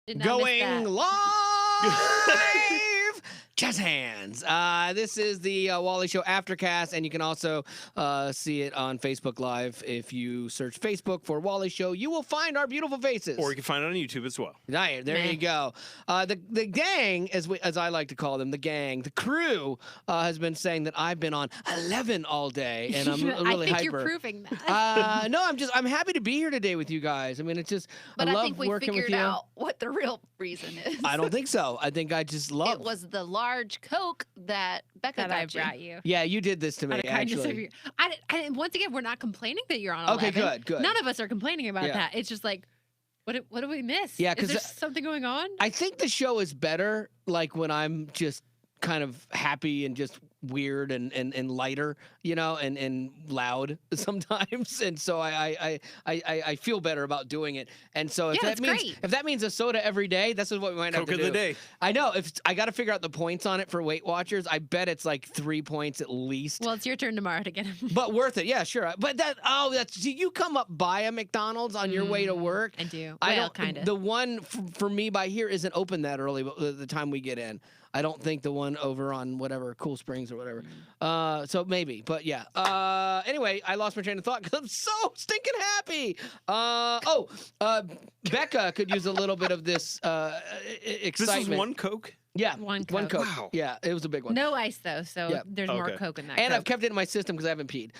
Did not miss Going that. live! Jazz hands. This is the Wally Show Aftercast, and you can also see it on Facebook Live. If you search Facebook for Wally Show, you will find our beautiful faces. Or you can find it on YouTube as well. There you go. The gang, as I like to call them, the crew, has been saying that I've been on 11 all day, and I'm really I think hyper. you're proving that. No, I'm happy to be here today with you guys. I mean, it's just But I I love think we working with figured you. out what the real reason is. I don't think so. I think I just love It was the large Coke that Becca that I got you. brought you. Yeah, you did this to me, Out of kindness of actually. you. Once again, we're not complaining that you're on Okay, 11. good. None of us are complaining about Yeah. that. It's just like, what do we miss? Yeah, is 'cause there something going on? I think the show is better, like when I'm just kind of happy and just weird and lighter, and loud sometimes. And so I feel better about doing it. And so if Yeah, that that's means great. if that means a soda every day, this is what we might have Coke to of do. the day. I know. If I got to figure out the points on it for Weight Watchers, I bet it's like 3 points at least. Well, it's your turn tomorrow to get him. But worth it, yeah, sure. But do you come up by a McDonald's on your way to work? I do. I Well, don't. kind of. The one for me by here isn't open that early. But the time we get in, I don't think the one over on whatever Cool Springs or whatever. So maybe, but yeah. Anyway, I lost my train of thought because I'm so stinking happy. Becca could use a little bit of this excitement. This is one Coke? Yeah, One Coke. Coke. Wow. Yeah, it was a big one. No ice though, so Yeah. there's more Okay. Coke in that. And Coke. I've kept it in my system because I haven't peed.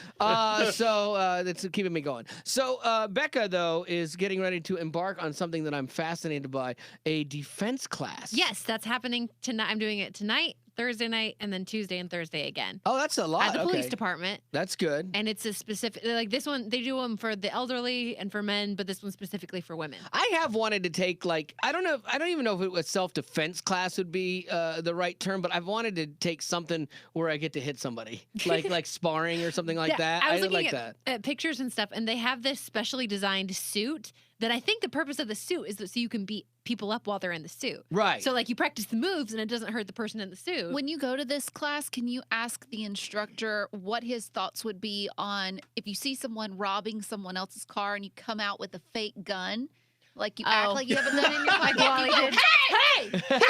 So that's keeping me going. So Becca, though, is getting ready to embark on something that I'm fascinated by, a defense class. Yes, that's happening tonight. I'm doing it tonight, Thursday night, and then Tuesday and Thursday again. Oh, that's a lot. At the police Okay. department. That's good. And it's a specific, like this one, they do them for the elderly and for men, but this one's specifically for women. I have wanted to take, like, I don't even know if it was self-defense class would be the right term, but I've wanted to take something where I get to hit somebody, like sparring or something like that. I was looking like that. at pictures and stuff, and they have this specially designed suit that I think the purpose of the suit is that so you can beat people up while they're in the suit. Right. So like you practice the moves and it doesn't hurt the person in the suit. When you go to this class, can you ask the instructor what his thoughts would be on if you see someone robbing someone else's car and you come out with a fake gun? Like you act like you have a gun in your pocket. Wally You go, did. hey!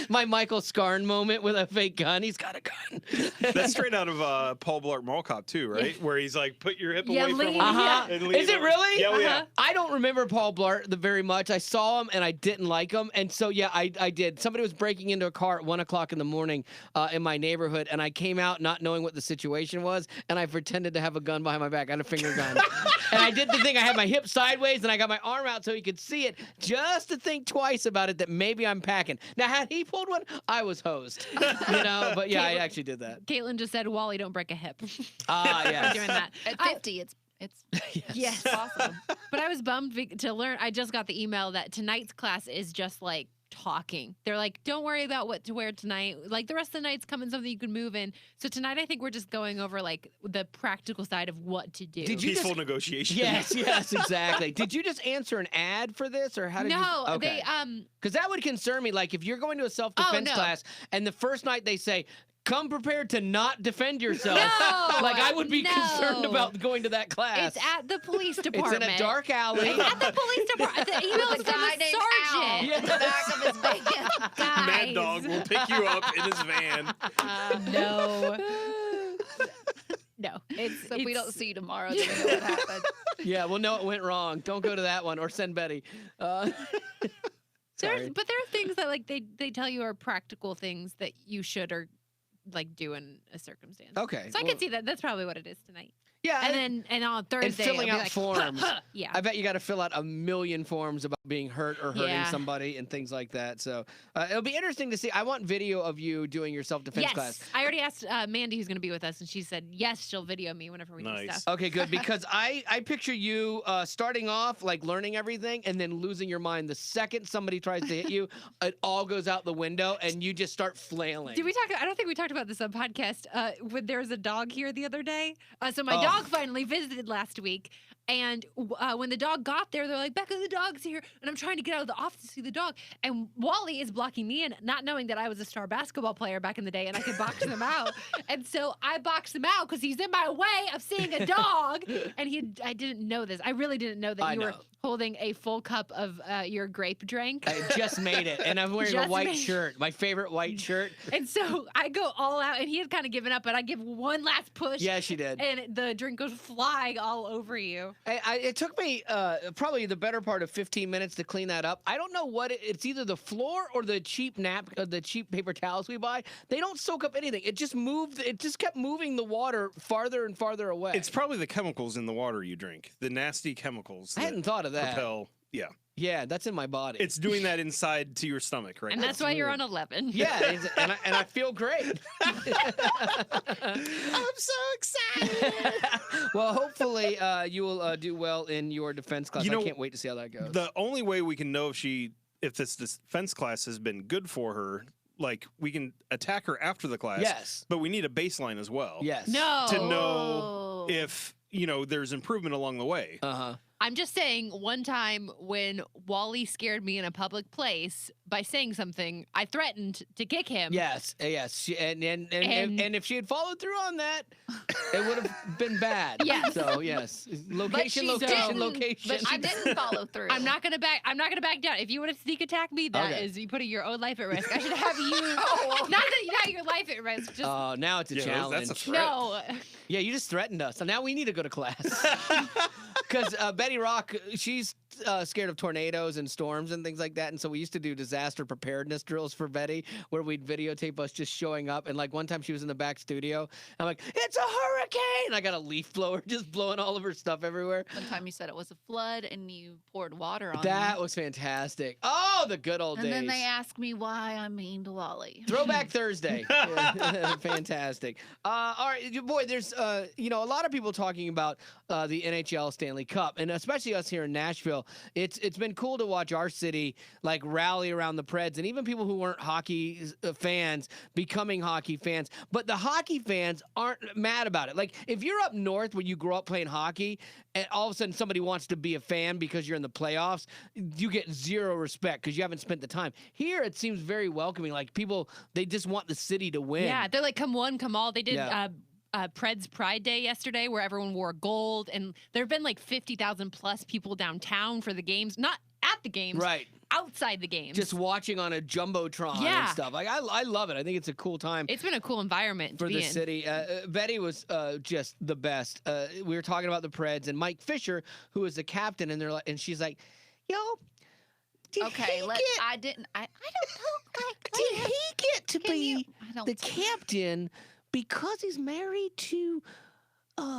My Michael Scarn moment with a fake gun. He's got a gun. That's straight out of Paul Blart Mall Cop too, right? Where he's like, put your hip Yeah, away from lean, him. Uh-huh. and lean Is it over. really? Yeah, yeah. Uh-huh. I don't remember Paul Blart very much. I saw him and I didn't like him. And so, yeah, I did. Somebody was breaking into a car at 1 o'clock in the morning in my neighborhood. And I came out not knowing what the situation was. And I pretended to have a gun behind my back. I had a finger gun. And I did the thing. I had my hip sideways and I got my arm out so he could see it just to think twice about it that maybe I'm packing. Now, had he pulled one, I was hosed. But yeah, I actually did that. Caitlin just said, Wally, don't break a hip. Ah, For yes. doing that. At 50, it's Yes. possible. But I was bummed to learn. I just got the email that tonight's class is just like talking. They're like, don't worry about what to wear tonight. Like the rest of the night's coming something you can move in. So tonight I think we're just going over like the practical side of what to do. Did you Peaceful just- negotiation. Yes, exactly. Did you just answer an ad for this, or how did you? No, Okay. they Because that would concern me. Like if you're going to a self-defense no. class and the first night they say, "Come prepared to not defend yourself," No, like I would be no. concerned about going to that class. It's at the police It's department. in a dark alley. It's at the police department. The email With is a from guy the named Al sergeant. Yeah. in the back of his van. Guys. Mad Dog will pick you up in his van. No. No. It's, So if we don't see you tomorrow, then we know what happened. Yeah, well, no, it went wrong. Don't go to that one or send Betty. Sorry. But there are things that like they tell you are practical things that you should or like do in a circumstance. Okay. So I well, can see that. That's probably what it is tonight. Yeah, And on Thursday, and filling I'll be out like, forms. Yeah. I bet you got to fill out a million forms about being hurt or hurting Yeah. somebody and things like that. So it'll be interesting to see. I want video of you doing your self-defense Yes. class. I already asked Mandy, who's going to be with us, and she said yes, she'll video me whenever we do Nice. stuff. Okay, good, because I picture you starting off like learning everything and then losing your mind the second somebody tries to hit you. It all goes out the window and you just start flailing. Did we talk? I don't think we talked about this on podcast. When there was a dog here the other day. So my Oh. dog finally visited last week, and when the dog got there, they're like, "Becca, the dog's here," and I'm trying to get out of the office to see the dog, and Wally is blocking me in, not knowing that I was a star basketball player back in the day and I could box him out, and so I boxed him out because he's in my way of seeing a dog, and I didn't know this. I really didn't know that I you were know. holding a full cup of your grape drink. I just made it, and I'm wearing a Just white made- shirt, my favorite white shirt. And so I go all out, and he had kind of given up, but I give one last push. Yeah, she did. And the drink goes flying all over you. It took me probably the better part of 15 minutes to clean that up. I don't know what it's either the floor or the cheap the cheap paper towels we buy. They don't soak up anything. It just moved. It just kept moving the water farther and farther away. It's probably the chemicals in the water you drink, the nasty chemicals. I hadn't thought of that. Propel. Yeah. Yeah, that's in my body. It's doing that inside to your stomach, right? And that's why you're on 11. Yeah, and I feel great. I'm so excited. Well, hopefully you will do well in your defense class. You know, I can't wait to see how that goes. The only way we can know if this defense class has been good for her, like we can attack her after the class. Yes. But we need a baseline as well. Yes. No. To know if, there's improvement along the way. Uh-huh. I'm just saying, one time when Wally scared me in a public place by saying something, I threatened to kick him. Yes, yes. And if she had followed through on that, it would have been bad. Yes. So yes, location, But she I didn't follow through. I'm not gonna back down. If you want to sneak attack me, that is you putting your own life at risk. I should have you. Not that you have your life at risk. Just now it's a challenge. That's a threat. no. Yeah, you just threatened us. So now we need to go to class. Because Betty Rock, she's scared of tornadoes and storms and things like that. And so we used to do disaster preparedness drills for Betty, where we'd videotape us just showing up. And like one time she was in the back studio. I'm like, it's a hurricane. I got a leaf blower just blowing all of her stuff everywhere. One time you said it was a flood and you poured water on That me. was fantastic. Oh, the good old And days. then they asked me why I'm mean to Wally. Throwback Thursday. Fantastic. All right, boy, there's a lot of people talking about the NHL Stanley Cup, and especially us here in Nashville. It's been cool to watch our city like rally around the Preds, and even people who weren't hockey fans becoming hockey fans. But the hockey fans aren't mad about it. Like if you're up north where you grew up playing hockey, and all of a sudden somebody wants to be a fan because you're in the playoffs, you get zero respect because you haven't spent the time. Here, it seems very welcoming. Like people, they just want the city to win. Yeah, they're like, come one, come all. They did Yeah. Preds Pride Day yesterday where everyone wore gold, and there have been like 50,000 plus people downtown for the games, not at the games, Right. outside the games. Just watching on a Jumbotron and Yeah. stuff. Like I love it. I think it's a cool time. It's been a cool environment For to be the in. city. Betty was just the best. We were talking about the Preds and Mike Fisher, who is the captain, and she's like, yo, did Okay, he I don't talk like did that. he get to Can you- be I don't the talk- captain because he's married to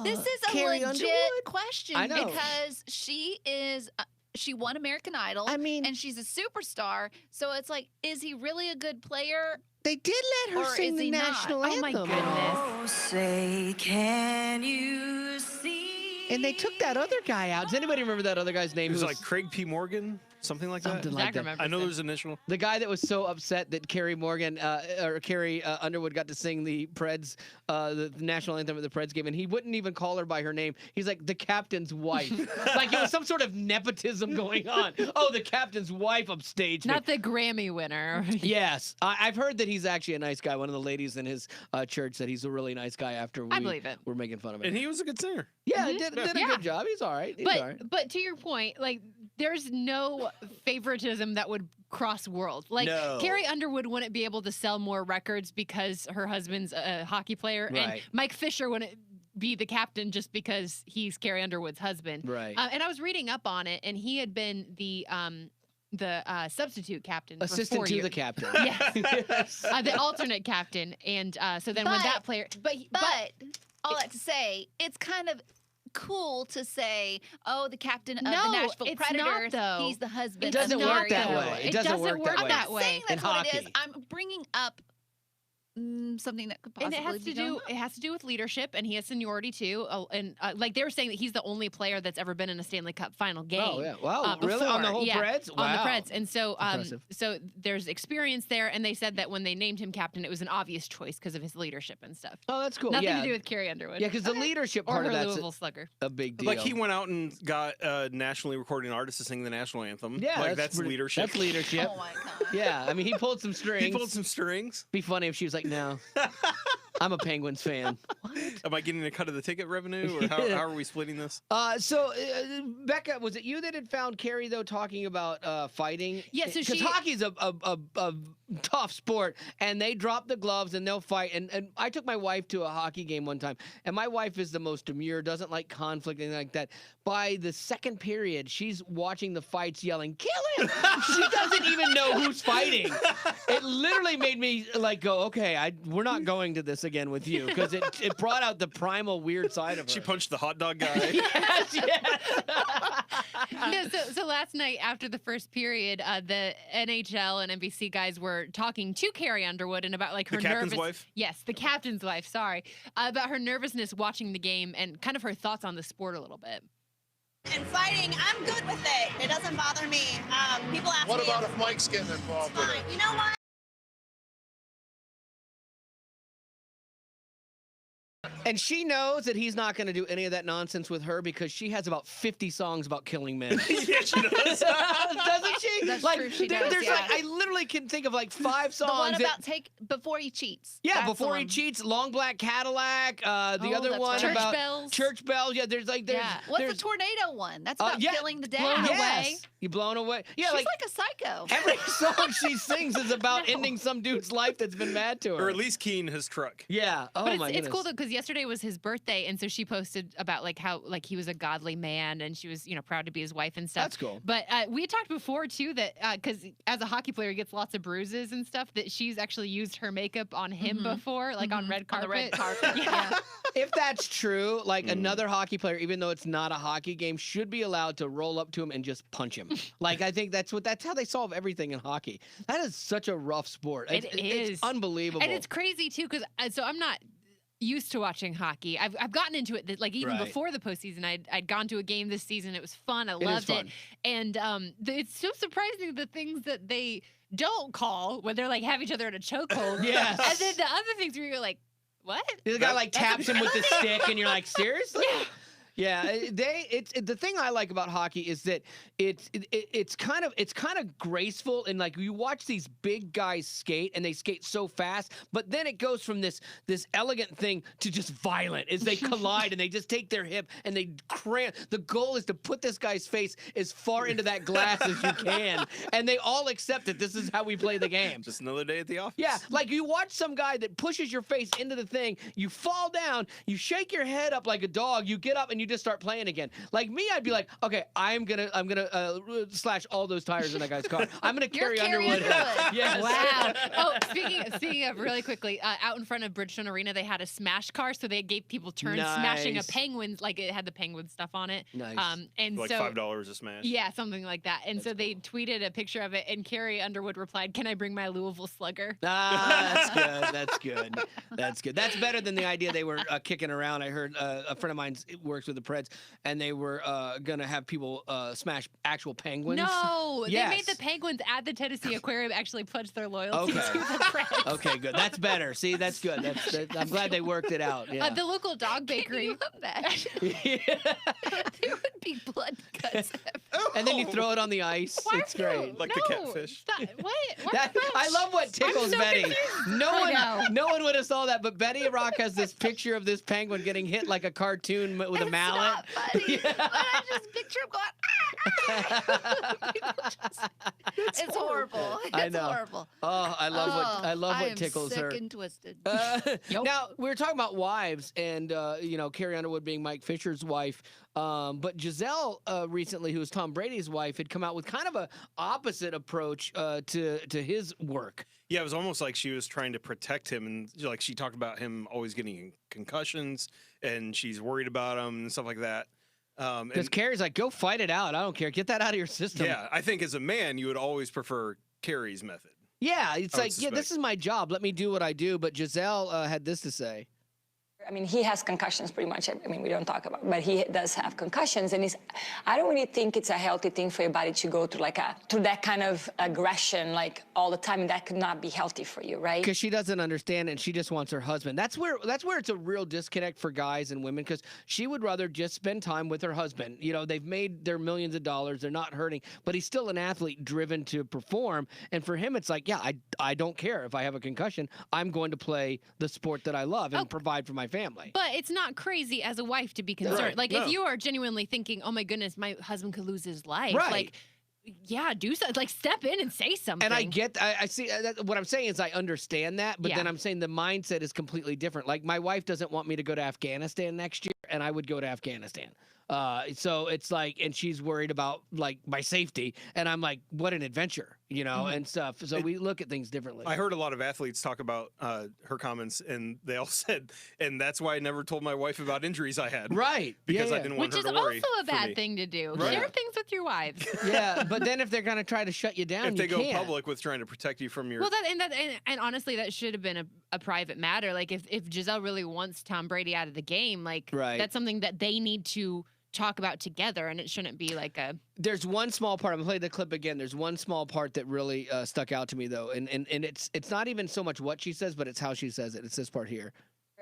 This is a Carrie legit Underwood? question I know. because she is. She won American Idol. I mean- and she's a superstar. So it's like, is he really a good player? They did let her Or sing is the he not? national Oh anthem. my goodness. Say, can you see? And they took that other guy out. Does anybody remember that other guy's name? It was Who like Craig P. Morgan, something like that. Something Zach like that. remembers I know it. there's initial. The guy that was so upset that Carrie Underwood got to sing the Preds, the national anthem at the Preds game, and he wouldn't even call her by her name. He's like, the captain's wife. Like it was some sort of nepotism going on. Oh, the captain's wife upstaged me. Not the Grammy winner. Yes. I've heard that he's actually a nice guy. One of the ladies in his church said he's a really nice guy after I believe it. were making fun of him. And he was a good singer. Yeah, he did a Yeah. good job. He's all right. He's all right. But to your point, like there's no favoritism that would cross worlds. Like No. Carrie Underwood wouldn't be able to sell more records because her husband's a hockey player, and Right. Mike Fisher wouldn't be the captain just because he's Carrie Underwood's husband. Right. And I was reading up on it, and he had been the substitute captain, for Assistant 4 to years. the captain. Yes. Yes. The alternate captain, and so then when But- that player, but all that to say, it's kind of cool to say, oh, the captain of No, the Nashville it's not, Predators, though. he's the husband. It doesn't of work Carrie that Underwood. way. It doesn't work that that way. I'm not way. saying that's In what it is. hockey. I'm bringing up something that could And possibly it has to be do going on. it has to do with leadership, and he has seniority too. And like they were saying that he's the only player that's ever been in a Stanley Cup final game. Oh, yeah. Wow. Really? before. On the whole Yeah, Preds? on the Wow. Preds. And so Impressive. so there's experience there, and they said that when they named him captain, it was an obvious choice because of his leadership and stuff. Oh, that's cool. Nothing yeah. to do with Carrie Underwood. Yeah, because the leadership or part her of that's Louisville Slugger. a big deal. Like he went out and got a nationally recording artist to sing the national anthem. Yeah, like that's pretty- leadership. That's leadership. Oh my god. Yeah, I mean, he pulled some strings. He pulled some strings. Be funny if she was like, no. I'm a Penguins fan. Am I getting a cut of the ticket revenue, or how are we splitting this? Becca, was it you that had found Carrie though talking about fighting? Yeah, so because hockey's a tough sport, and they drop the gloves and they'll fight. And I took my wife to a hockey game one time, and my wife is the most demure, doesn't like conflict, anything like that. By the second period, she's watching the fights, yelling, "Kill him!" She doesn't even know who's fighting. It literally made me like go, okay, we're not going to this again with you, because it brought out the primal weird side of her. She punched the hot dog guy. Yes. No, so last night after the first period, the NHL and NBC guys were talking to Carrie Underwood and about like her The captain's wife? Yes, the captain's wife. Sorry, about her nervousness watching the game and kind of her thoughts on the sport a little bit. And fighting, I'm good with it. It doesn't bother me. People ask me. What about if Mike's getting involved with Fine. it? You know what? And she knows that he's not going to do any of that nonsense with her, because she has about 50 songs about killing men. Yeah, she does. Doesn't she? That's like, true, she does, There's yeah. like, I literally can think of like 5 songs. The one that- about before he cheats. Yeah, That's before the he one. cheats, Long Black Cadillac. The Oh, other that's one right. Church about bells. church bells. Yeah, there's Yeah. What's the tornado one? That's about yeah, killing the blown dad. away. Yes, you blown away. Yeah, She's like like a psycho. every song she sings is about ending some dude's life that's been mad to her. Or at least keen his truck. Yeah. Oh But my it's goodness. cool though, because yesterday was his birthday, and so she posted about like how like he was a godly man, and she was proud to be his wife and stuff. That's cool. But we had talked before too that because as a hockey player he gets lots of bruises and stuff, that she's actually used her makeup on him before, like on red On carpet. the red carpet. Yeah. If that's true, like another hockey player, even though it's not a hockey game, should be allowed to roll up to him and just punch him. Like, I think that's how they solve everything in hockey. That is such a rough sport. It It's is. unbelievable. And it's crazy too, because so I'm not used to watching hockey. I've gotten into it like even Right. before the postseason. I'd gone to a game this season. It was fun. I is loved fun. it. And it's so surprising the things that they don't call when they're like have each other in a chokehold. Yes. And then the other things where you're like, what? The guy like taps him with the stick, and you're like, seriously? Yeah. Yeah, the thing I like about hockey is that it's kind of graceful, and like you watch these big guys skate and they skate so fast, but then it goes from this elegant thing to just violent as they collide and they just take their hip and they cram. The goal is to put this guy's face as far into that glass as you can, and they all accept that this is how we play the game. Just another day at the office. Yeah, like you watch some guy that pushes your face into the thing, you fall down, you shake your head up like a dog, you get up and you just start playing again. Like me, I'd be like, okay, I'm gonna slash all those tires in that guy's car. I'm gonna You're Carrie Carrie Underwood. Underwood. Yes. Wow. Oh, speaking of really quickly, out in front of Bridgestone Arena, they had a smash car, so they gave people turns smashing a Nice. penguin, like it had the penguin stuff on it. Nice. And Like so $5 a smash. yeah, something like that. And so they tweeted a picture of it, and Carrie Underwood replied, "Can I bring my Louisville Slugger?" Ah, that's good. That's good. That's good. That's better than the idea they were kicking around. I heard a friend of mine works with the Preds, and they were gonna have people smash actual penguins. No, Yes. they made the penguins at the Tennessee Aquarium actually pledge their loyalty Okay. to the Preds. Okay, good. That's better. See, that's good. I'm glad they worked it out. Yeah. The local dog Can bakery. you imagine? Yeah. There would be blood cuts. And then you throw it on the ice. Why It's are you- great. Like the no, catfish. Stop. What? That, I love what tickles so Betty. confused. No I one, know. no one would have saw that, but Betty Rock has this picture of this penguin getting hit like a cartoon with a It's mallet. not funny. But I just picture him going, People just- it's horrible. I It's know. horrible. Oh, I love what am tickles sick her. and twisted. Now we were talking about wives, and Carrie Underwood being Mike Fisher's wife, but Gisele recently, who was Tom Brady's wife, had come out with kind of a opposite approach to his work. Yeah, it was almost like she was trying to protect him, and like she talked about him always getting concussions, and she's worried about him and stuff like that. Because And Carrie's like, go fight it out. I don't care. Get that out of your system. yeah, I think as a man, you would always prefer Carrie's method. Yeah, it's I would like, yeah, this suspect. is my job. Let me do what I do. But Gisele had this to say. I mean, he has concussions pretty much. I mean, we don't talk about, but he does have concussions, and I don't really think it's a healthy thing for your body to go through through that kind of aggression like all the time, and that could not be healthy for you, right? Because she doesn't understand, and she just wants her husband. That's where it's a real disconnect for guys and women, because she would rather just spend time with her husband. You know, they've made their millions of dollars, they're not hurting, but he's still an athlete driven to perform. And for him, it's like, yeah, I don't care if I have a concussion. I'm going to play the sport that I love and provide for my family. But it's not crazy as a wife to be concerned. Right. Like, if you are genuinely thinking, oh my goodness, my husband could lose his life. Right. Like, yeah, do something. Like, step in and say something. And I see what I'm saying is I understand that, but then I'm saying the mindset is completely different. Like, my wife doesn't want me to go to Afghanistan next year, and I would go to Afghanistan. So it's like, and she's worried about like my safety, and I'm like, what an adventure, you know, and stuff. So we look at things differently. I heard a lot of athletes talk about her comments, and they all said, and that's why I never told my wife about injuries I had. Right. Because I didn't want Which her is to worry. also a for bad me. thing to do. Right. Share things with your wives. Yeah, but then if they're gonna try to shut you down, If they you go can't. public with trying to protect you from your. Well, and honestly, that should have been a private matter. Like, if Gisele really wants Tom Brady out of the game, like, that's something that they need to talk about together, and it shouldn't be like a. There's one small part. I'm gonna play the clip again. There's one small part that really stuck out to me though, and it's not even so much what she says, but it's how she says it. It's this part here.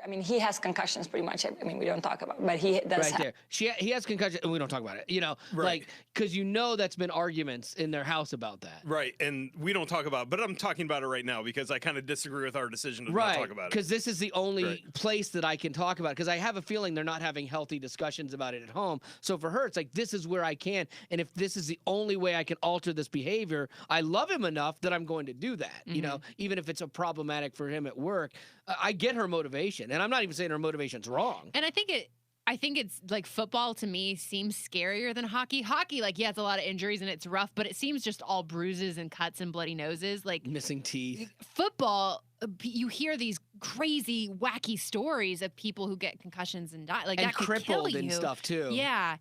I mean, he has concussions pretty much. I mean, we don't talk about, but he does. Right there. He has concussion, and we don't talk about it. You know, like, because you know that's been arguments in their house about that. Right, and we don't talk about it, but I'm talking about it right now because I kind of disagree with our decision to not talk about it. Because this is the only place that I can talk about it, because I have a feeling they're not having healthy discussions about it at home. So for her, it's like, this is where I can, and if this is the only way I can alter this behavior, I love him enough that I'm going to do that, you know, even if it's a problematic for him at work. I get her motivation, and I'm not even saying her motivation's wrong. And I think it's like football to me seems scarier than hockey. Hockey, like, yeah, it's a lot of injuries and it's rough, but it seems just all bruises and cuts and bloody noses. Like, missing teeth. Football, you hear these crazy, wacky stories of people who get concussions and die. Like, and that could crippled kill you. and stuff too. Yeah.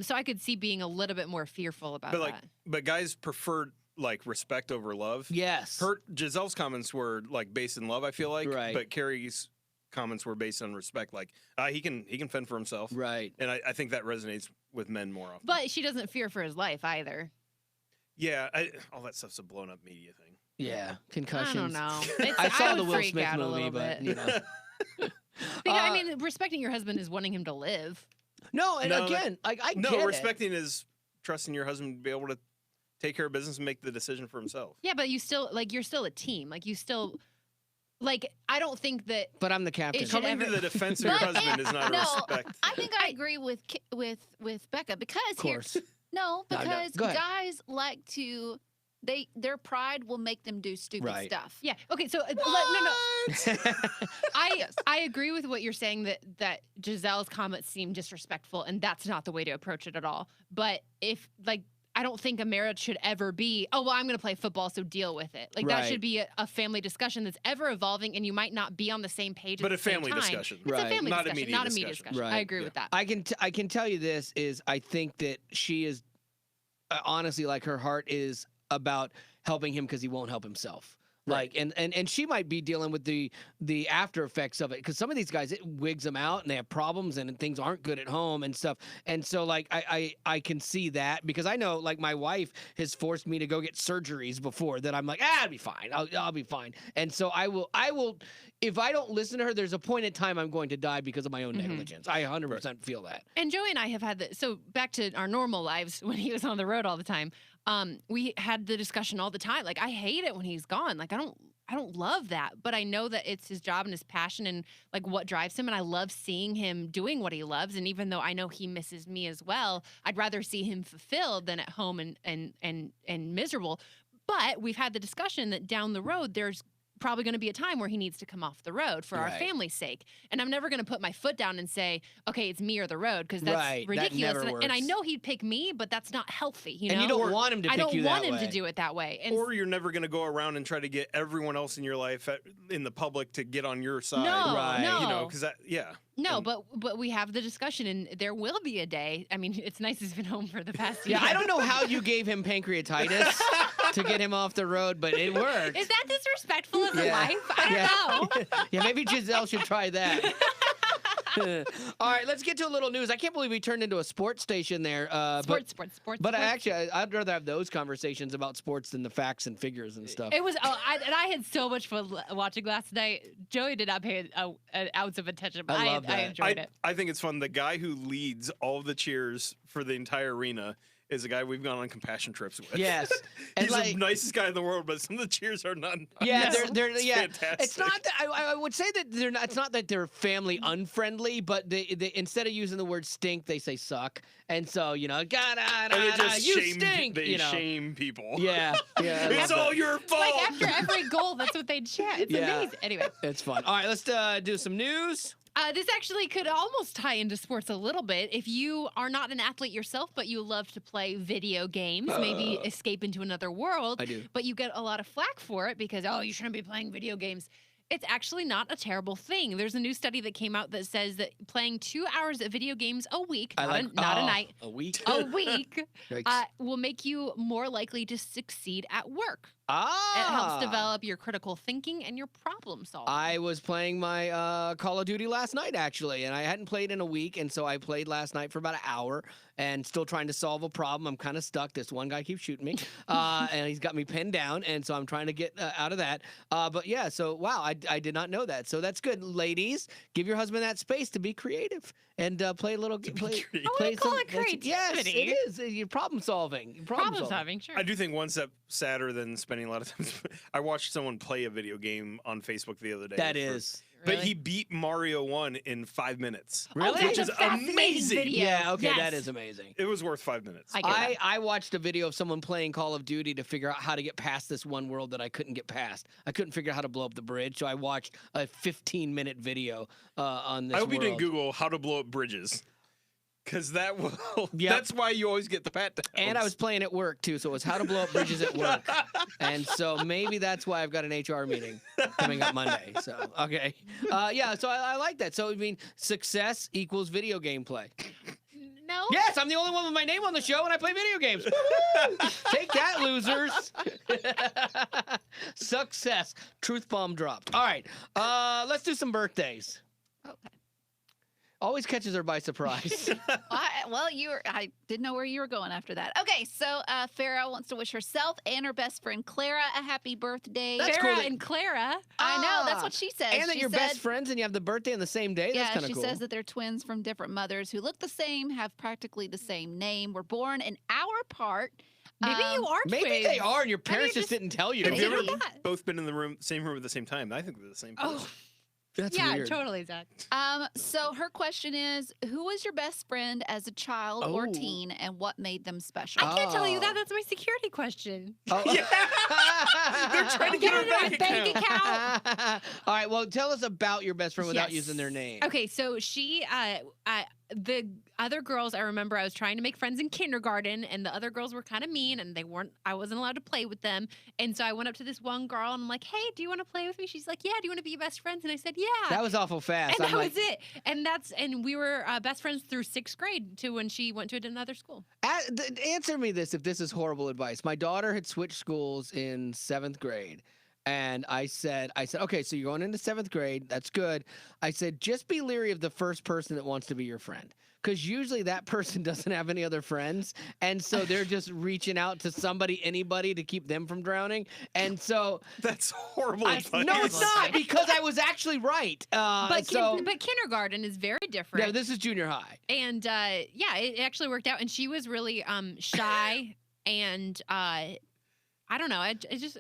So I could see being a little bit more fearful about that. But guys prefer like respect over love. Yes. Gisele's comments were like based in love, I feel like. Right. But Carrie's comments were based on respect. Like, he can fend for himself. Right. And I think that resonates with men more often. But she doesn't fear for his life either. Yeah, all that stuff's a blown up media thing. Yeah, concussions. I don't know. I saw would the Will freak Smith out a movie, little but bit. you know. Because, I mean, respecting your husband is wanting him to live. No, and again, like, I get it. Respecting is trusting your husband to be able to take care of business and make the decision for himself. Yeah, but you still, like, you're still a team. Like, you still, like, I don't think that. But I'm the captain. Coming to the defense of your husband is not a respect. I think I agree with Becca because course. because Go ahead. guys like to. Their pride will make them do stupid stuff. Yeah. Okay. So no. I agree with what you're saying, that Gisele's comments seem disrespectful, and that's not the way to approach it at all. But if, like, I don't think a marriage should ever be, oh, well, I'm going to play football, so deal with it. Like, that should be a family discussion that's ever evolving, and you might not be on the same page at the same time. But a family discussion. It's a family Not discussion, not a media discussion. Right. I agree with that. I can tell you this is, I think that she is, honestly, like, her heart is about helping him because he won't help himself. Like, and she might be dealing with the after effects of it, because some of these guys, it wigs them out and they have problems and things aren't good at home and stuff. And so, like, I can see that, because I know, like, my wife has forced me to go get surgeries before that I'm like, I'll be fine. I'll be fine. And so I will, if I don't listen to her, there's a point in time I'm going to die because of my own negligence. I 100% feel that. And Joey and I have had so back to our normal lives when he was on the road all the time. We had the discussion all the time. Like, I hate it when he's gone. Like, I don't love that, but I know that it's his job and his passion and, like, what drives him. And I love seeing him doing what he loves. And even though I know he misses me as well, I'd rather see him fulfilled than at home and miserable. But we've had the discussion that down the road, there's probably going to be a time where he needs to come off the road for our family's sake. And I'm never going to put my foot down and say, okay, it's me or the road, because that's ridiculous. That never and I works. know he'd pick me, but that's not healthy. You know? And you don't want him to pick you that way. I don't want him to do it that way. And or you're never going to go around and try to get everyone else in your life in the public to get on your side. No. You know, because that, No, but we have the discussion, and there will be a day. I mean, it's nice he's been home for the past year. Yeah, I don't know how you gave him pancreatitis to get him off the road, but it worked. Is that disrespectful as a wife? I don't know. Yeah, maybe Gisele should try that. All right, let's get to a little news. I can't believe we turned into a sports station there. Sports. But I'd rather have those conversations about sports than the facts and figures and stuff. It was, I had so much fun watching last night. Joey did not pay an ounce of attention, but I love that. I enjoyed it. I think it's fun. The guy who leads all the cheers for the entire arena is a guy we've gone on compassion trips with. Yes, He's the nicest guy in the world, but some of the cheers are not. Yeah, they're fantastic. It's not that I would say that they're not. It's not that they're family unfriendly, but they instead of using the word stink, they say suck, and so you stink. They shame people. Yeah. It's all your fault. Like after every goal, that's what they'd chant. It's amazing. Anyway, it's fun. All right, let's do some news. This actually could almost tie into sports a little bit. If you are not an athlete yourself, but you love to play video games, maybe escape into another world. I do. But you get a lot of flack for it because, you shouldn't be playing video games. It's actually not a terrible thing. There's a new study that came out that says that playing 2 hours of video games a week, not a night, a week, will make you more likely to succeed at work. Ah. It helps develop your critical thinking and your problem solving. I was playing my Call of Duty last night, actually, and I hadn't played in a week, and so I played last night for about an hour and still trying to solve a problem. I'm kind of stuck. This one guy keeps shooting me, and he's got me pinned down, and so I'm trying to get out of that. But yeah, so wow, I did not know that. So that's good. Ladies, give your husband that space to be creative and play a little. Play call it creativity. Yes, it is. You're problem solving. Problem solving, sure. I do think one step sadder than spending a lot of time. I watched someone play a video game on Facebook the other day. That is. But he beat Mario 1 in 5 minutes. Really? Which is amazing. Video. Yeah, okay, Yes. that is amazing. It was worth 5 minutes. I watched a video of someone playing Call of Duty to figure out how to get past this one world that I couldn't get past. I couldn't figure out how to blow up the bridge, so I watched a 15-minute video on this I hope you didn't world. Google how to blow up bridges. Because that will. Yep. That's why you always get the pat downs. And I was playing at work, too, so it was how to blow up bridges at work. And so maybe that's why I've got an HR meeting coming up Monday. So, okay. Yeah, so I like that. So, I mean, success equals video game play. No. Yes, I'm the only one with my name on the show, and I play video games. Woo-hoo! Take that, losers. Success. Truth bomb dropped. All right, let's do some birthdays. Okay. Always catches her by surprise. I didn't know where you were going after that. Okay, so Farrah wants to wish herself and her best friend Clara a happy birthday. That's Farrah cool and Clara. I know, that's what she says. And that She you're said- best friends and you have the birthday on the same day? Yeah, That's kind of she cool. says that they're twins from different mothers who look the same, have practically the same name, were born an hour apart. Maybe you are twins. Maybe they are, and your parents you're just didn't tell you. Have you Maybe ever not. both been in the same room at the same time? I think they're the same person. Oh, That's yeah, weird. totally, Zach. So her question is, who was your best friend as a child or teen, and what made them special? I can't tell you that. That's my security question. Oh. They're trying to get Get our into bank my bank account. account. All right, well, tell us about your best friend without Yes. using their name. Okay, so she, the other girls, I remember I was trying to make friends in kindergarten, and the other girls were kind of mean, and I wasn't allowed to play with them. And so I went up to this one girl, and I'm like, hey, do you want to play with me? She's like, yeah, do you want to be best friends? And I said, yeah. That was awful fast. And I'm that like, was it. And we were best friends through 6th grade to when she went to another school. Answer me this if this is horrible advice. My daughter had switched schools in 7th grade. And I said, okay, so you're going into 7th grade. That's good. I said, just be leery of the first person that wants to be your friend. Because usually that person doesn't have any other friends. And so they're just reaching out to anybody to keep them from drowning. And so. That's horrible advice. No, it's not, because I was actually right. But kindergarten is very different. Yeah, this is junior high. And it actually worked out. And she was really shy. And I don't know. We just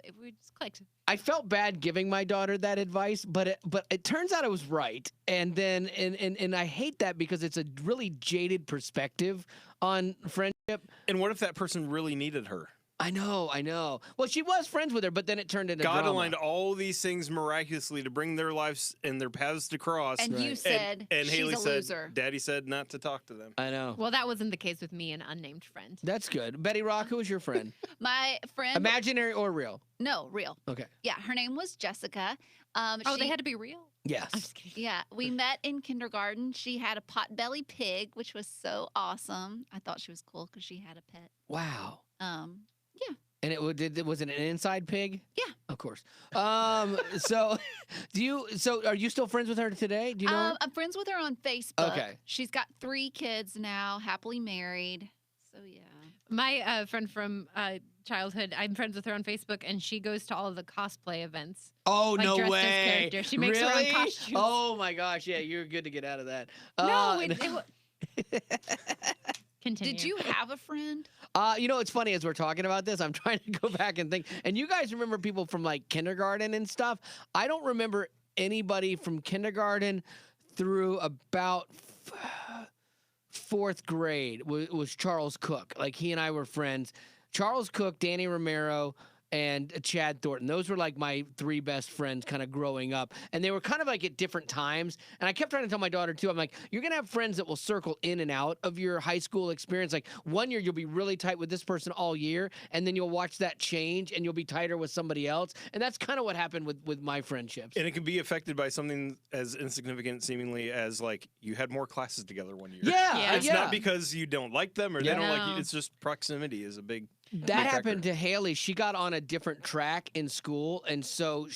clicked. I felt bad giving my daughter that advice, but it turns out I was right. And then and I hate that because it's a really jaded perspective on friendship. And what if that person really needed her? I know. Well, she was friends with her, but then it turned into God drama. aligned all these things miraculously to bring their lives and their paths to cross. And you said and she's Haley a said, loser. Daddy said not to talk to them. I know. Well, that wasn't the case with me, an unnamed friend. That's good. Betty Rock, who was your friend? My friend. Imaginary or real? No, real. Okay. Yeah, her name was Jessica. They had to be real? Yes. I'm just kidding. Yeah, we met in kindergarten. She had a potbelly pig, which was so awesome. I thought she was cool because she had a pet. Wow. Yeah. And was it an inside pig? Yeah. Of course. So are you still friends with her today? Do you know her? I'm friends with her on Facebook. Okay. She's got 3 kids now, happily married. So yeah. My friend from childhood, I'm friends with her on Facebook, and she goes to all of the cosplay events. Oh, like, no dressed way. as characters. She makes her own Really? costumes. Oh, my gosh. Yeah, you're good to get out of that. No, Continue. Did you have a friend? It's funny as we're talking about this, I'm trying to go back and think. And you guys remember people from like kindergarten and stuff. I don't remember anybody from kindergarten through about 4th grade was Charles Cook. Like he and I were friends. Charles Cook, Danny Romero, and Chad Thornton. Those were like my 3 best friends kind of growing up. And they were kind of like at different times. And I kept trying to tell my daughter too, I'm like, you're going to have friends that will circle in and out of your high school experience. Like one year you'll be really tight with this person all year. And then you'll watch that change and you'll be tighter with somebody else. And that's kind of what happened with my friendships. And it can be affected by something as insignificant seemingly as like you had more classes together one year. Yeah. It's not because you don't like them or they don't like you. No. It's just proximity is a big That happened to Haley. She got on a different track in school, and so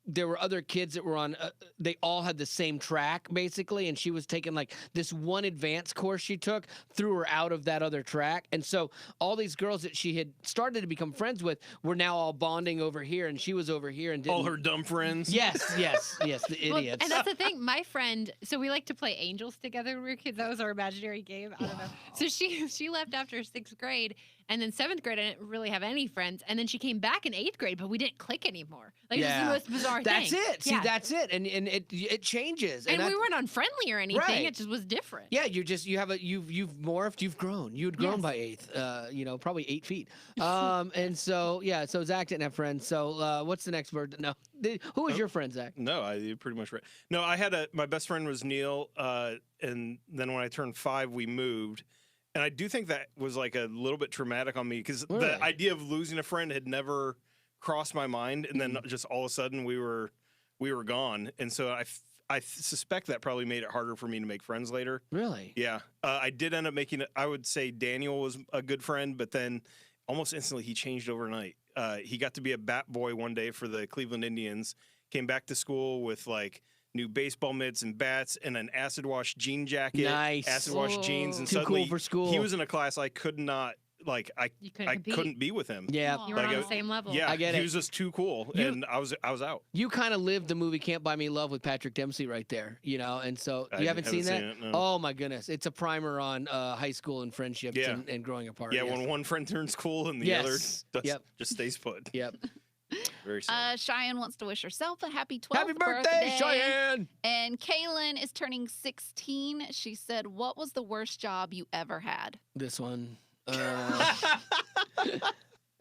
there were other kids that were on, they all had the same track, basically, and she was taking, like, this one advanced course she took, threw her out of that other track, and so all these girls that she had started to become friends with were now all bonding over here, and she was over here and didn't... all her dumb friends. Yes, the idiots. Well, and that's the thing. My friend, so we like to play angels together when we were kids. That was our imaginary game. I don't know. So she left after 6th grade, and then 7th grade, I didn't really have any friends. And then she came back in 8th grade, but we didn't click anymore. Like, it was the most bizarre That's thing. it. See, that's it. And it changes. And we weren't unfriendly or anything. Right. It just was different. Yeah, you've morphed, you've grown. You'd grown by 8th, probably 8 feet. And so, so Zach didn't have friends. So what's the next word? No. Who was your friend, Zach? No, you pretty much right. No, I had my best friend was Neil, and then when I turned 5, we moved. And I do think that was like a little bit traumatic on me because the idea of losing a friend had never crossed my mind, and then just all of a sudden we were gone, and so I suspect that probably made it harder for me to make friends later. Really? Yeah, I did end up making it. I would say Daniel was a good friend, but then almost instantly he changed overnight. He got to be a bat boy one day for the Cleveland Indians. Came back to school with like new baseball mitts and bats and an acid wash jean jacket. Nice. Acid wash jeans, and Too suddenly cool for school. he was in a class I could not. Like I couldn't be with him. Yeah, You were on the same level. Yeah, I get he it. was just too cool, and I was out. You kind of lived the movie Can't Buy Me Love with Patrick Dempsey right there, and so I you haven't seen that? it, no. Oh my goodness, it's a primer on high school and friendships and growing apart. Yeah, yes. when one friend turns cool and the other just stays put. Yep. Very sad. Cheyenne wants to wish herself a happy 12th Happy birthday, Cheyenne! And Kaylin is turning 16. She said, "What was the worst job you ever had?" This one.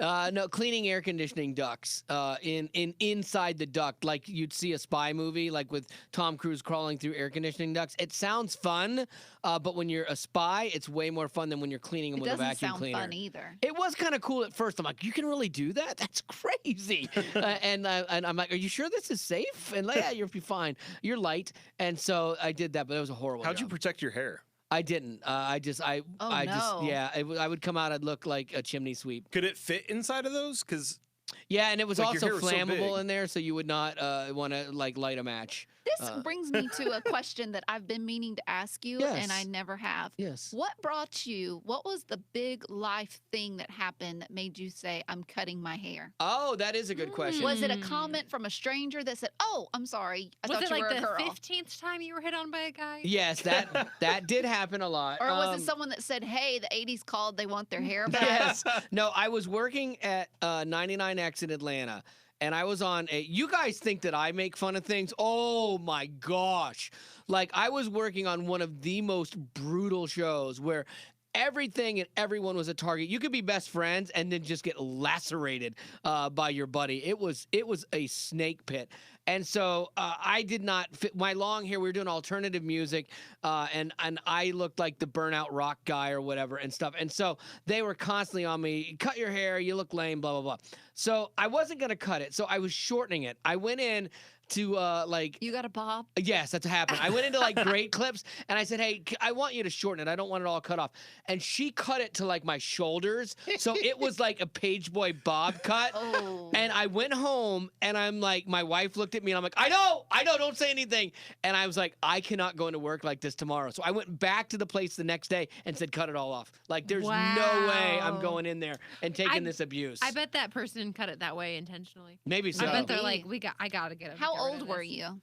No, cleaning air conditioning ducts inside the duct, like you'd see a spy movie, like with Tom Cruise crawling through air conditioning ducts. It sounds fun, but when you're a spy, it's way more fun than when you're cleaning them with a vacuum cleaner. It doesn't sound fun either. It was kind of cool at first. I'm like, you can really do that? That's crazy. And I'm like, are you sure this is safe? And like, yeah, you'll be fine. You're light. And so I did that, but it was a horrible How'd you job. protect your hair? I didn't. I would come out. I'd look like a chimney sweep. Could it fit inside of those? Because yeah, and it was like, your also hair was so flammable big. in there, so you would not want to like light a match. This brings me to a question that I've been meaning to ask you, and I never have. Yes. What was the big life thing that happened that made you say, "I'm cutting my hair"? Oh, that is a good question. Was it a comment from a stranger that said, "Oh, I'm sorry, I Was thought it you like were a the girl"? 15th time you were hit on by a guy? Yes, that did happen a lot. Or was it someone that said, "Hey, the 80s called, they want their hair back"? Yes. No, I was working at 99X in Atlanta. And I was on you guys think that I make fun of things? Oh my gosh. Like I was working on one of the most brutal shows where everything and everyone was a target. You could be best friends and then just get lacerated by your buddy. It was a snake pit. And so I did not fit my long hair. We were doing alternative music, and I looked like the burnout rock guy or whatever and stuff. And so they were constantly on me, cut your hair, you look lame, blah, blah, blah. So I wasn't gonna cut it. So I was shortening it. I went in to You got a bob? Yes, that's what happened. I went into like Great Clips and I said, "Hey, I want you to shorten it. I don't want it all cut off." And she cut it to like my shoulders, so it was like a page boy bob cut. Oh. And I went home and I'm like, my wife looked at me and I'm like, I know, don't say anything. And I was like, I cannot go into work like this tomorrow. So I went back to the place the next day and said, cut it all off. Like, there's no way I'm Wow. going in there and taking this abuse. I bet that person cut it that way intentionally. Maybe so. I bet they're Maybe. like, I gotta get him. How old were you?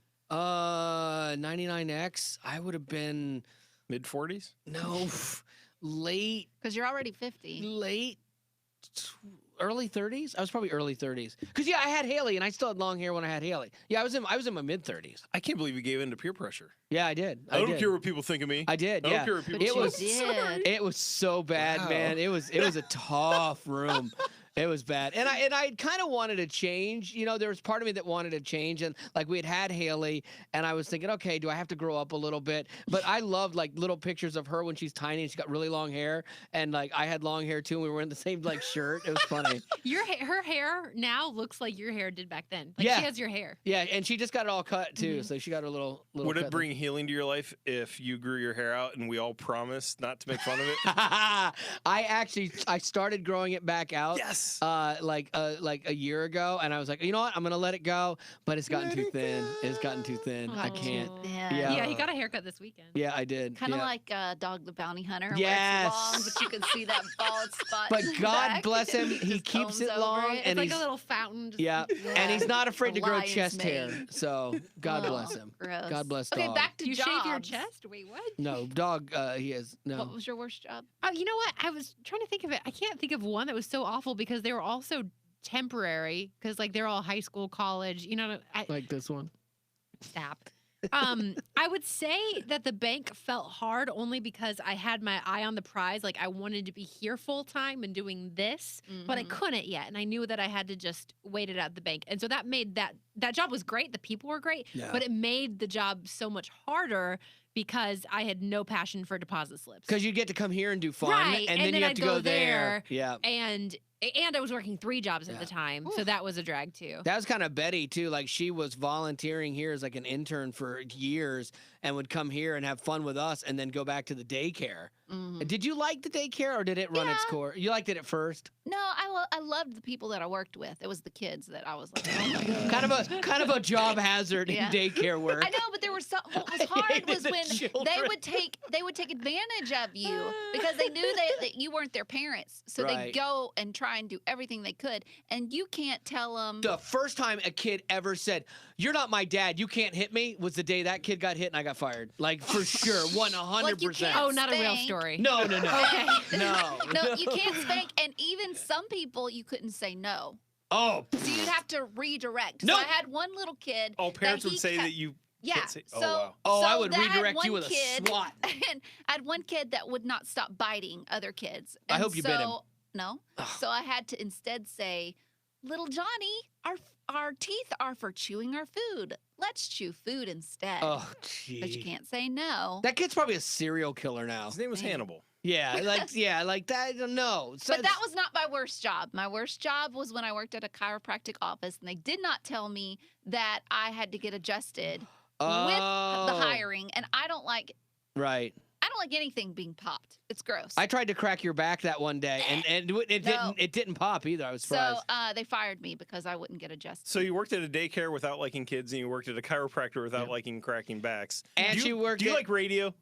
99X, I would have been, Mid 40s? no, late, Because you're already 50. early 30s. I was probably early 30s. Because yeah, I had Haley, and I still had long hair when I had Haley. Yeah, I was in my mid 30s. I can't believe you gave in to peer pressure. Yeah, I did. I don't care what people think of me. I did. I Yeah, don't care what people But it you was. did. It was so bad, Wow. man. It was a tough room. It was bad, and I kind of wanted to change. You know, there was part of me that wanted to change, and like we had Haley, and I was thinking, okay, do I have to grow up a little bit? But I loved like little pictures of her when she's tiny and she got really long hair, and like I had long hair too. And we were in the same like shirt. It was funny. Her hair now looks like your hair did back then. Like Yeah. she has your hair. Yeah, and she just got it all cut too, so she got her little. Would it cut bring healing to your life if you grew your hair out and we all promised not to make fun of it? I started growing it back out. Yes. Like a year ago, and I was like, you know what, I'm gonna let it go, but it's gotten too thin. It's gotten too thin. I can't. Yeah. Yeah. Yeah, he got a haircut this weekend. Yeah, I did. Kind of yeah. like Dog the Bounty Hunter. Yes. Where it's long, but you can see that bald spot. But in the God back. bless him, he Just keeps combs it over long, it. It's and like he's a little fountain. Just, yeah, and he's not afraid to The grow lion's chest hair. mane. So God Oh, bless him. gross. God bless Okay, dog. back to You jobs. shave your chest? Wait, what? No dog. He is no. What was your worst job? Oh, you know what? I was trying to think of it. I can't think of one that was so awful because they were all so temporary because like they're all high school, college. You know, Like this one. stop. I would say that the bank felt hard only because I had my eye on the prize. Like I wanted to be here full time and doing this, but I Mhm. couldn't yet, and I knew that I had to just wait it out at the bank. And so that made that job was great. The people were great, Yeah. but it made the job so much harder because I had no passion for deposit slips. Because you get to come here and do fun, Right, and and then then you have I'd to go go there. there. Yeah. And I was working 3 jobs at Yeah. the time, so that was a drag too. That was kind of Betty too. Like she was volunteering here as like an intern for years, and would come here and have fun with us, and then go back to the daycare. Mhm. Did you like the daycare, or did it run its Yeah. course? You liked it at first. No, I loved the people that I worked with. It was the kids that I was like, oh my god. kind of a job hazard Yeah. in daycare work. I know, but there were some. What was I hard hated was the when children. they would take advantage of you because they knew that you weren't their parents, so Right. they'd go and try and do everything they could, and you can't tell them. The first time a kid ever said, "You're not my dad. You can't hit me," was the day that kid got hit and I got fired. Like for sure, 100%. can't Oh, not a real spank. story. No. Okay. No. No, you can't spank, and even some people you couldn't say no. Oh. So you'd have to redirect. No. So I had one little kid. All parents that would he say kept- that you Yeah. can't say. So, Oh, wow. Oh, so I would that had redirect you one with kid, a swat. And I had one kid that would not stop biting other kids. I And hope you bit him. No. Ugh. So I had to instead say, "Little Johnny, our teeth are for chewing our food. Let's chew food instead." Oh, But you gee. can't say no. That kid's probably a serial killer now. His name was Man. Hannibal. Yeah, like that. No. So But that was not my worst job. My worst job was when I worked at a chiropractic office, and they did not tell me that I had to get adjusted with the Oh, hiring. And I don't like Right. anything being popped. It's gross. I tried to crack your back that one day, and No. it didn't pop either. I was surprised. So they fired me because I wouldn't get adjusted. So you worked at a daycare without liking kids, and you worked at a chiropractor without liking cracking backs. And she worked Do you at- like radio?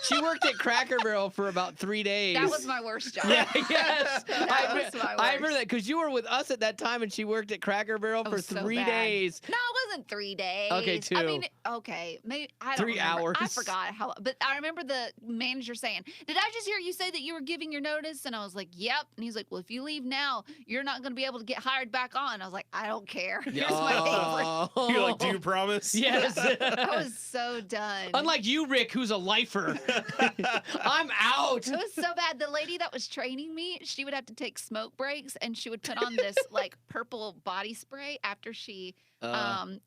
She worked at Cracker Barrel for about 3 days. That was my worst job. Yeah, yes. That was my I remember worst. that because you were with us at that time, and she worked at Cracker Barrel It for was so 3 bad. days. No, it wasn't 3 days. Okay, I 2. mean, okay, maybe I don't 3 remember. I hours. forgot how, but I remember the manager saying, "Did I just hear you say that you were giving your notice?" And I was like, "Yep." And he's like, "Well, if you leave now, you're not going to be able to get hired back on." I was like, "I don't care." Here's my paper. Oh. You're like, do you promise? Yes. I was so done. Unlike you, Rick, who's a lifer. I'm out. It was so bad. The lady that was training me, she would have to take smoke breaks, and she would put on this like purple body spray after she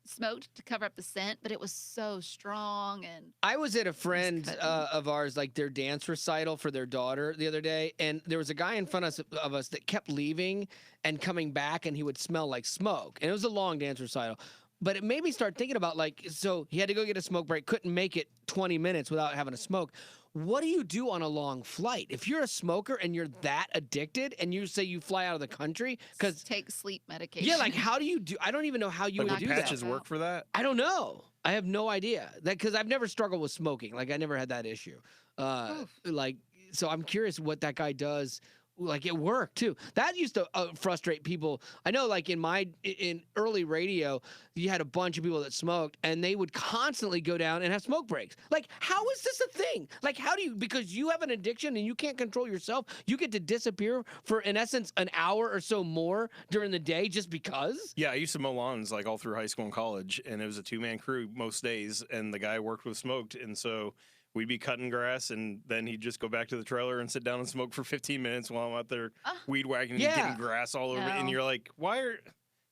smoked to cover up the scent, but it was so strong. And I was at a friend of ours, like their dance recital for their daughter the other day, and there was a guy in front of us that kept leaving and coming back, and he would smell like smoke. And it was a long dance recital. But it made me start thinking about, like, so he had to go get a smoke break, couldn't make it 20 minutes without having a smoke. What do you do on a long flight? If you're a smoker and you're that addicted and you say you fly out of the country because take sleep medication. Yeah, like how do you do? I don't even know how you would do that. Patches work for that? I don't know. I have no idea that because I've never struggled with smoking. Like I never had that issue. Like so, I'm curious what that guy does. Like it worked too. That used to frustrate people. I know, like in early radio, you had a bunch of people that smoked, and they would constantly go down and have smoke breaks. Like, how is this a thing? Like, how do you? Because you have an addiction and you can't control yourself, you get to disappear for, in essence, an hour or so more during the day just because. Yeah, I used to mow lawns like all through high school and college, and it was a 2-man crew most days, and the guy I worked with smoked, and so. We'd be cutting grass, and then he'd just go back to the trailer and sit down and smoke for 15 minutes while I'm out there weed whacking and getting grass all over me. And you're like,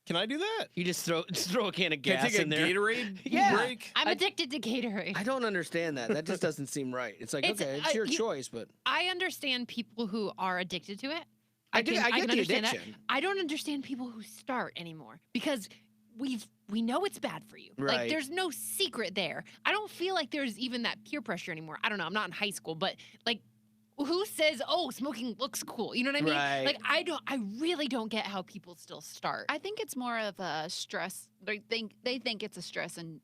can I do that? You just throw a can of gas Can I take in a there. Gatorade break? I'm addicted to Gatorade. I don't understand that. That just doesn't seem right. It's like, okay, it's your choice, but. I understand people who are addicted to it. I get the understand that. addiction. I don't understand people who start anymore because we know it's bad for you. Right. Like there's no secret there. I don't feel like there's even that peer pressure anymore. I don't know. I'm not in high school, but like who says, "Oh, smoking looks cool." You know what I mean? Right. Like I really don't get how people still start. I think it's more of a stress. They think it's a stress and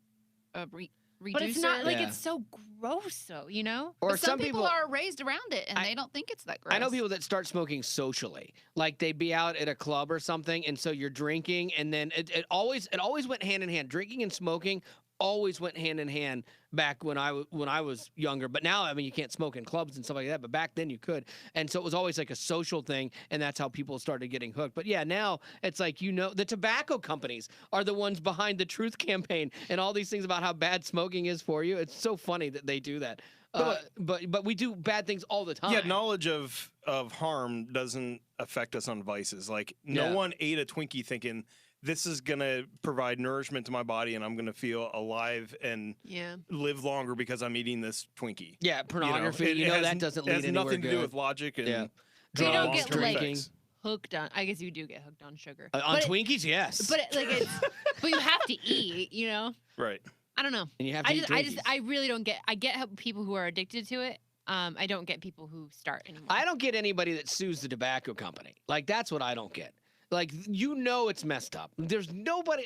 reducer. But it's not like it's so gross though, you know? Or but some people are raised around it and they don't think it's that gross. I know people that start smoking socially. Like they'd be out at a club or something, and so you're drinking, and then it always went hand in hand. Drinking and smoking always went hand in hand back when I was younger. But now, I mean, you can't smoke in clubs and stuff like that. But back then you could, and so it was always like a social thing, and that's how people started getting hooked. But yeah, now it's like the tobacco companies are the ones behind the Truth campaign and all these things about how bad smoking is for you. It's so funny that they do that. But we do bad things all the time. Yeah, knowledge of harm doesn't affect us on vices. Like no one ate a Twinkie thinking this is going to provide nourishment to my body and I'm going to feel alive and live longer because I'm eating this Twinkie. Yeah, pornography, that doesn't lead anywhere good. It has nothing to do with logic and they don't get drinking. Hooked on. I guess you do get hooked on sugar. On Twinkies, yes. But but you have to eat, you know? Right. I don't know. And you have to eat Twinkies. I really don't get. I get how people who are addicted to it. I don't get people who start anymore. I don't get anybody that sues the tobacco company. Like that's what I don't get. Like it's messed up. There's nobody.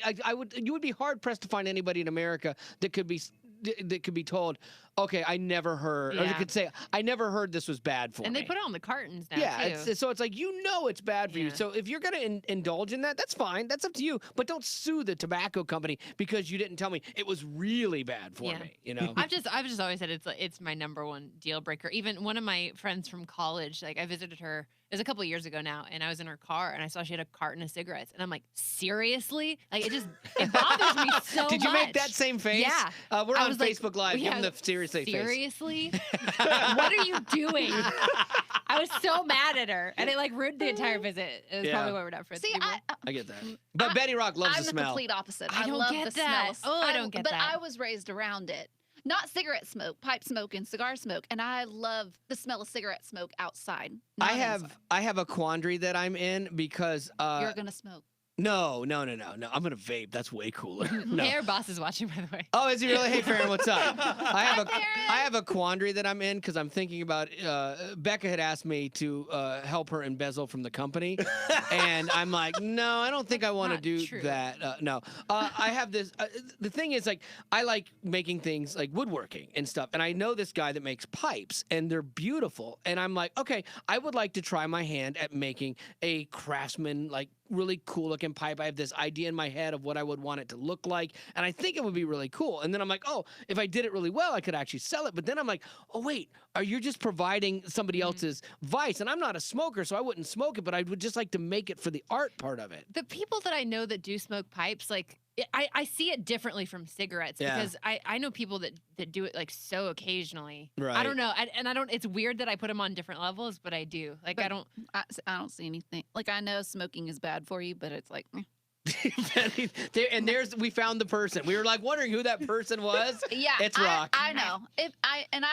You would be hard pressed to find anybody in America that could be told, okay, I never heard, or they could say, I never heard this was bad for me. And they put it on the cartons now, too. So it's like, it's bad for you. So if you're going to indulge in that, that's fine. That's up to you. But don't sue the tobacco company because you didn't tell me it was really bad for me, you know? I've just always said it's my number one deal breaker. Even one of my friends from college, like I visited her, it was a couple of years ago now, and I was in her car, and I saw she had a carton of cigarettes, and I'm like, seriously? Like it bothers me so much. Did you make that same face? Yeah. We're on Facebook Live. Give them the seriously face. Seriously? What are you doing? I was so mad at her, and it like ruined the entire visit. It was probably why we're not friends anymore. I get that. But Betty Rock loves the smell. I'm the complete opposite. I don't love get the that. smell. I don't get that. But I was raised around it. Not cigarette smoke, pipe smoke, and cigar smoke, and I love the smell of cigarette smoke outside. I have a quandary that I'm in because you're gonna smoke. No. I'm gonna vape. That's way cooler. No. Hey, our boss is watching, by the way. Oh, is he really? Hey, Farron, what's up? I have a quandary that I'm in because I'm thinking about. Becca had asked me to help her embezzle from the company, and I'm like, no, I don't think I want to do that. No, I have this. The thing is, like, I like making things like woodworking and stuff, and I know this guy that makes pipes, and they're beautiful, and I'm like, okay, I would like to try my hand at making a Craftsman like really cool looking pipe. I have this idea in my head of what I would want it to look like, and I think it would be really cool. And then I'm like, oh, if I did it really well, I could actually sell it. But then I'm like, oh wait, are you just providing somebody else's vice? And I'm not a smoker, so I wouldn't smoke it, but I would just like to make it for the art part of it. The people that I know that do smoke pipes, like I see it differently from cigarettes because I know people that do it like so occasionally. Right. I don't know. I don't, it's weird that I put them on different levels, but I do. Like, but I don't see anything. Like, I know smoking is bad for you, but it's like, We found the person. We were like wondering who that person was. Yeah, It's Rock. I know.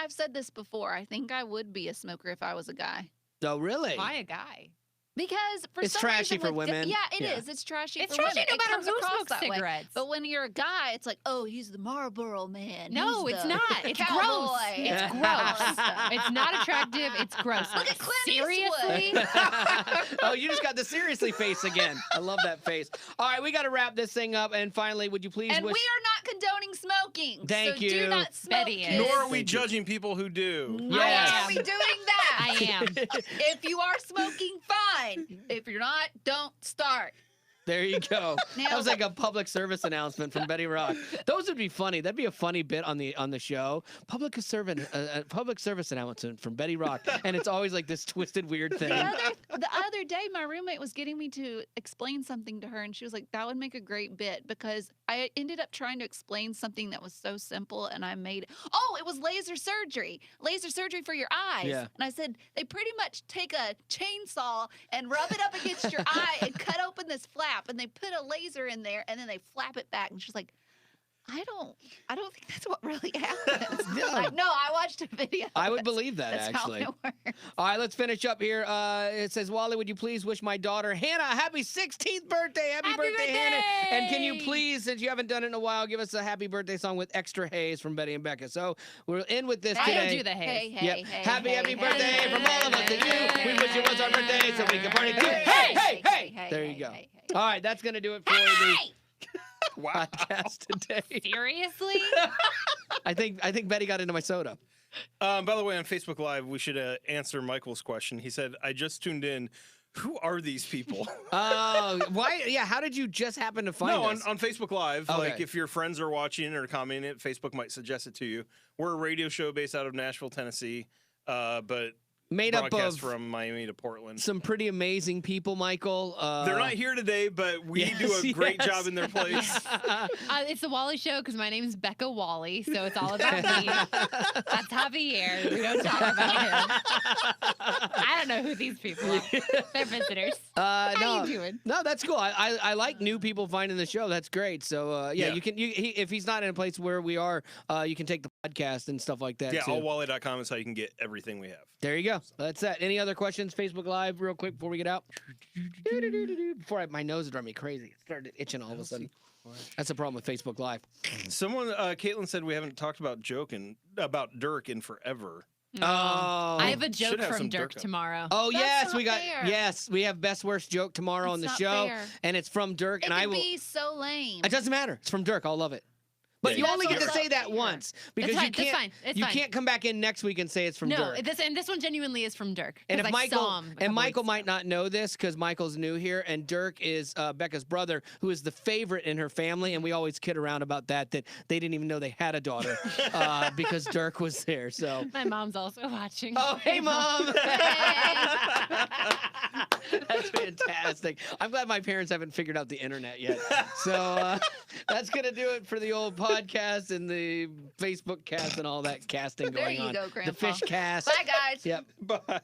I've said this before. I think I would be a smoker if I was a guy. Oh, really? Why a guy? Because for It's some trashy reason for with women. Yeah, it Yeah. is. It's trashy It's for trashy women. no It matter comes who across smokes that way. cigarettes. But when you're a guy, it's like, oh, he's the Marlboro man. No, He's it's the not. It's cowboy. gross. Yeah. It's gross. It's not attractive. It's gross. Look at Clint Seriously? Oh, you just got the seriously face again. I love that face. All right, we got to wrap this thing up. And finally, would you please And wish... we are not condoning smoking. Thank so you. do not smoke. Betty is. kids. Nor are we Thank you. judging people who do. Nor Yes. are we doing that. I am. If you are smoking, fine. If you're not, don't start. There you go. That Nailed was like it. a public service announcement from Betty Rock. Those would be funny. That'd be a funny bit on the show. Public service announcement from Betty Rock, and it's always like this twisted, weird thing. The other day, my roommate was getting me to explain something to her, and she was like, that would make a great bit, because I ended up trying to explain something that was so simple, and I made, it was laser surgery for your eyes. Yeah. And I said, they pretty much take a chainsaw and rub it up against your eye and cut open this flap, and they put a laser in there, and then they flap it back. And she's like, I don't think that's what really happens. No. Like, no, I watched a video. I would believe that, That's actually. how it works. All right, let's finish up here. It says, Wally, would you please wish my daughter Hannah a happy 16th birthday? Happy birthday, Hannah. And can you please, since you haven't done it in a while, give us a happy birthday song with Extra Haze from Betty and Becca. So we'll end with this I today. don't do the haze. Hey, Yep. hey, Happy hey, birthday hey, from hey, all of us to you. hey, We wish it was our birthday so we can party too. hey, Hey, hey, hey, There you hey, go. hey, hey. All right, that's going to do it for the podcast today. Seriously? I think Betty got into my soda. By the way, on Facebook Live, we should answer Michael's question. He said, I just tuned in. Who are these people? Why? Yeah, how did you just happen to find us? On Facebook Live. Okay. Like, if your friends are watching or commenting, Facebook might suggest it to you. We're a radio show based out of Nashville, Tennessee, but Made up broadcast of from Miami to Portland. some pretty amazing people, Michael. They're not here today, but we do a Yes, great yes. job in their place. It's the Wally Show because my name's Becca Wally, so it's all about me. That's Javier. We don't talk about him. I don't know who these people are. They're visitors. How you doing? No, that's cool. I like new people finding the show. That's great. So Yeah. you can if he's not in a place where we are, you can take the podcast and stuff like that. Yeah, too. allwally.com is how you can get everything we have. There you go. That's that. Any other questions? Facebook Live, real quick before we get out. Before my nose is driving me crazy. It started itching all of a sudden. That's the problem with Facebook Live. Someone, Caitlin said we haven't talked about Dirk in forever. Oh, I have a joke Should have from some Dirk Dirk up. tomorrow. Oh That's yes, not we got fair. we have best worst joke tomorrow on It's the not show, fair. and it's from Dirk, It and I can will. be so lame. It doesn't matter. It's from Dirk. I'll love it. But Yeah, you yeah. only get to That's say not that fair. once because fine, you that's can't. fine, it's you fine. can't come back in next week and say it's from No, Dirk. this one genuinely is from Dirk. And 'cause if I Michael saw him a and couple Michael weeks might ago. not know this because Michael's new here, and Dirk is Becca's brother, who is the favorite in her family, and we always kid around about that they didn't even know they had a daughter because Dirk was there. So. My mom's also watching. Oh, hey, Mom! That's fantastic. I'm glad my parents haven't figured out the internet yet. So that's going to do it for the old podcast and the Facebook cast and all that casting There going you on. go, The Grandpa. fish cast. Bye, guys. Yep. Bye.